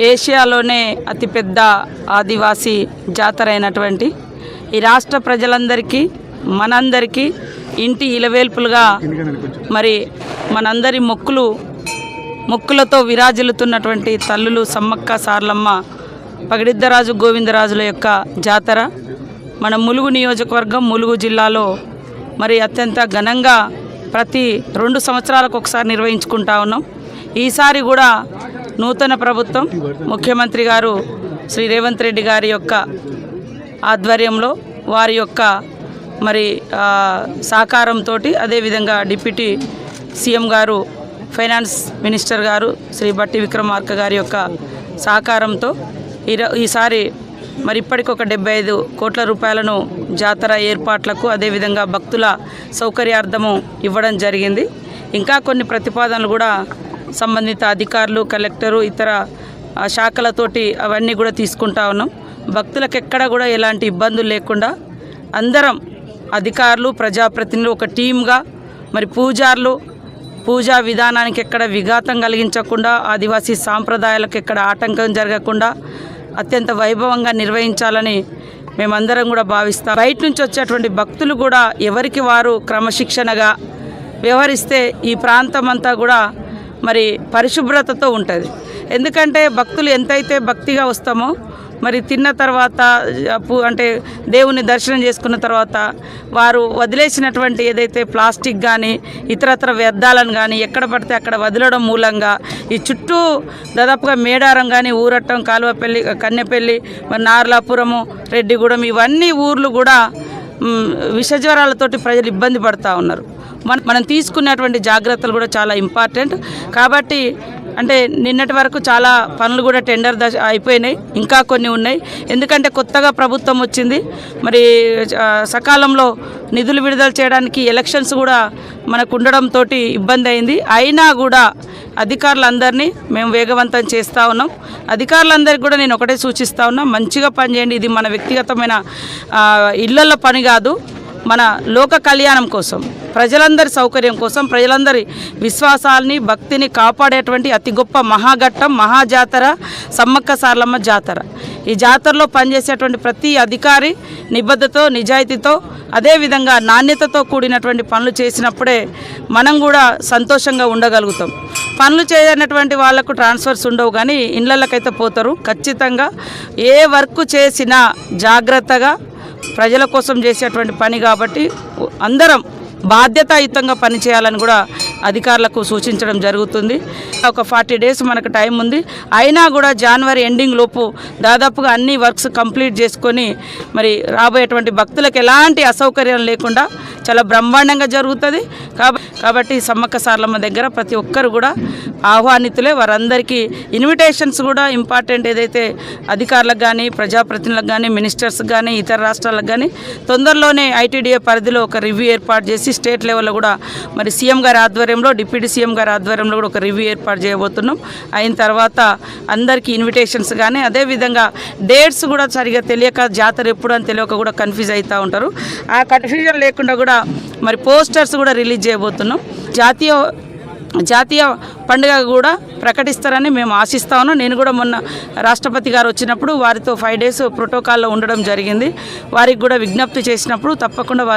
ఏషియాలోనే అతిపెద్ద ఆదివాసీ జాతర అయినటువంటి ఈ రాష్ట్ర ప్రజలందరికీ మనందరికీ ఇంటి ఇలవేల్పులుగా మరి మనందరి మొక్కులతో విరాజిల్లుతున్నటువంటి తల్లులు సమ్మక్క సార్లమ్మ పగిడిద్దరాజు గోవిందరాజుల యొక్క జాతర మన ములుగు నియోజకవర్గం ములుగు జిల్లాలో మరి అత్యంత ఘనంగా ప్రతి 2 సంవత్సరాలకు ఒకసారి నిర్వహించుకుంటా ఉన్నాం. ఈసారి కూడా నూతన ప్రభుత్వం ముఖ్యమంత్రి గారు శ్రీ రేవంత్ రెడ్డి గారి యొక్క ఆధ్వర్యంలో వారి యొక్క మరి సహకారంతో అదేవిధంగా డిప్యూటీ సీఎం గారు ఫైనాన్స్ మినిస్టర్ గారు శ్రీ బట్టి విక్రమార్క గారి యొక్క సహకారంతో ఈసారి మరి ఇప్పటికి ఒక 75 కోట్ల రూపాయలను జాతర ఏర్పాట్లకు అదేవిధంగా భక్తుల సౌకర్యార్థము ఇవ్వడం జరిగింది. ఇంకా కొన్ని ప్రతిపాదనలు కూడా సంబంధిత అధికారులు కలెక్టరు ఇతర శాఖలతోటి అవన్నీ కూడా తీసుకుంటా ఉన్నాం. భక్తులకు ఎక్కడ కూడా ఎలాంటి ఇబ్బందులు లేకుండా అందరం అధికారులు ప్రజాప్రతినిధులు ఒక టీమ్గా మరి పూజా విధానానికి ఎక్కడ విఘాతం కలిగించకుండా ఆదివాసీ సాంప్రదాయాలకు ఎక్కడ ఆటంకం జరగకుండా అత్యంత వైభవంగా నిర్వహించాలని మేమందరం కూడా భావిస్తాం. బయట నుంచి వచ్చేటువంటి భక్తులు కూడా ఎవరికి వారు క్రమశిక్షణగా వ్యవహరిస్తే ఈ ప్రాంతం అంతా కూడా మరి పరిశుభ్రతతో ఉంటుంది. ఎందుకంటే భక్తులు ఎంతైతే భక్తిగా వస్తామో మరి తిన్న తర్వాత అంటే దేవుని దర్శనం చేసుకున్న తర్వాత వారు వదిలేసినటువంటి ఏదైతే ప్లాస్టిక్ కానీ ఇతరత్ర వ్యర్థాలను కానీ ఎక్కడ పడితే అక్కడ వదలడం మూలంగా ఈ చుట్టూ దాదాపుగా మేడారం కానీ ఊరట్టం కాలువపల్లి కన్నెపల్లి మరి నార్లాపురము రెడ్డిగూడెం ఇవన్నీ ఊర్లు కూడా విషజ్వరాలతోటి ప్రజలు ఇబ్బంది పడుతూ ఉన్నారు. మనం తీసుకున్నటువంటి జాగ్రత్తలు కూడా చాలా ఇంపార్టెంట్. కాబట్టి అంటే నిన్నటి వరకు చాలా పనులు కూడా టెండర్ దశ అయిపోయినాయి, ఇంకా కొన్ని ఉన్నాయి. ఎందుకంటే కొత్తగా ప్రభుత్వం వచ్చింది, మరి సకాలంలో నిధులు విడుదల చేయడానికి ఎలక్షన్స్ కూడా మనకు ఉండడంతో ఇబ్బంది అయింది. అయినా కూడా అధికారులందరినీ మేము వేగవంతం చేస్తూ ఉన్నాం. అధికారులందరికీ కూడా నేను ఒకటే సూచిస్తూ ఉన్నా, మంచిగా పనిచేయండి. ఇది మన వ్యక్తిగతమైన ఇళ్లలో పని కాదు, మన లోక కళ్యాణం కోసం, ప్రజలందరి సౌకర్యం కోసం, ప్రజలందరి విశ్వాసాలని భక్తిని కాపాడేటువంటి అతి గొప్ప మహాఘట్టం మహాజాతర సమ్మక్క సార్లమ్మ జాతర. ఈ జాతరలో పనిచేసేటువంటి ప్రతి అధికారి నిబద్ధతతో నిజాయితీతో అదేవిధంగా నాణ్యతతో కూడినటువంటి పనులు చేసినప్పుడే మనం కూడా సంతోషంగా ఉండగలుగుతాం. పనులు చేయనటువంటి వాళ్లకు ట్రాన్స్ఫర్స్ ఉండవు, కానీ ఇళ్లకైతే పోతారు. ఖచ్చితంగా ఏ వర్క్ చేసినా జాగ్రత్తగా ప్రజల కోసం చేసేటువంటి పని కాబట్టి అందరం బాధ్యతాయుతంగా పనిచేయాలని కూడా అధికారులకు సూచించడం జరుగుతుంది. ఒక 40 డేస్ మనకు టైం ఉంది. అయినా కూడా జనవరి ఎండింగ్ లోపు దాదాపుగా అన్ని వర్క్స్ కంప్లీట్ చేసుకొని మరి రాబోయేటువంటి భక్తులకు ఎలాంటి అసౌకర్యం లేకుండా చాలా బ్రహ్మాండంగా జరుగుతుంది. కాబట్టి సమ్మక్క సార్లమ్మ దగ్గర ప్రతి ఒక్కరు కూడా ఆహ్వానితులే. వారందరికీ ఇన్విటేషన్స్ కూడా ఇంపార్టెంట్. ఏదైతే అధికారులకు కానీ ప్రజాప్రతినిధులకు కానీ మినిస్టర్స్కి కానీ ఇతర రాష్ట్రాలకు కానీ తొందరలోనే ఐటీడీఏ పరిధిలో ఒక రివ్యూ ఏర్పాటు చేసి స్టేట్ లెవెల్లో కూడా మరి సీఎం గారి ఆధ్వర్యంలో డిప్యూటీ సీఎం గారి ఆధ్వర్యంలో కూడా ఒక రివ్యూ ఏర్పాటు చేయబోతున్నాం. అయిన తర్వాత అందరికీ ఇన్విటేషన్స్ కానీ అదేవిధంగా డేట్స్ కూడా సరిగా తెలియక జాతర ఎప్పుడు అని తెలియక కూడా కన్ఫ్యూజ్ అవుతూ ఉంటారు. ఆ కన్ఫ్యూజన్ లేకుండా కూడా మరి పోస్టర్స్ కూడా రిలీజ్ చేయబోతున్నాం. జాతీయ పండుగ కూడా ప్రకటిస్తారని మేము ఆశిస్తా ఉన్నాం. నేను కూడా మొన్న రాష్ట్రపతి గారు వచ్చినప్పుడు వారితో 5 డేస్ ప్రోటోకాల్లో ఉండడం జరిగింది. వారికి కూడా విజ్ఞప్తి చేసినప్పుడు తప్పకుండా వారు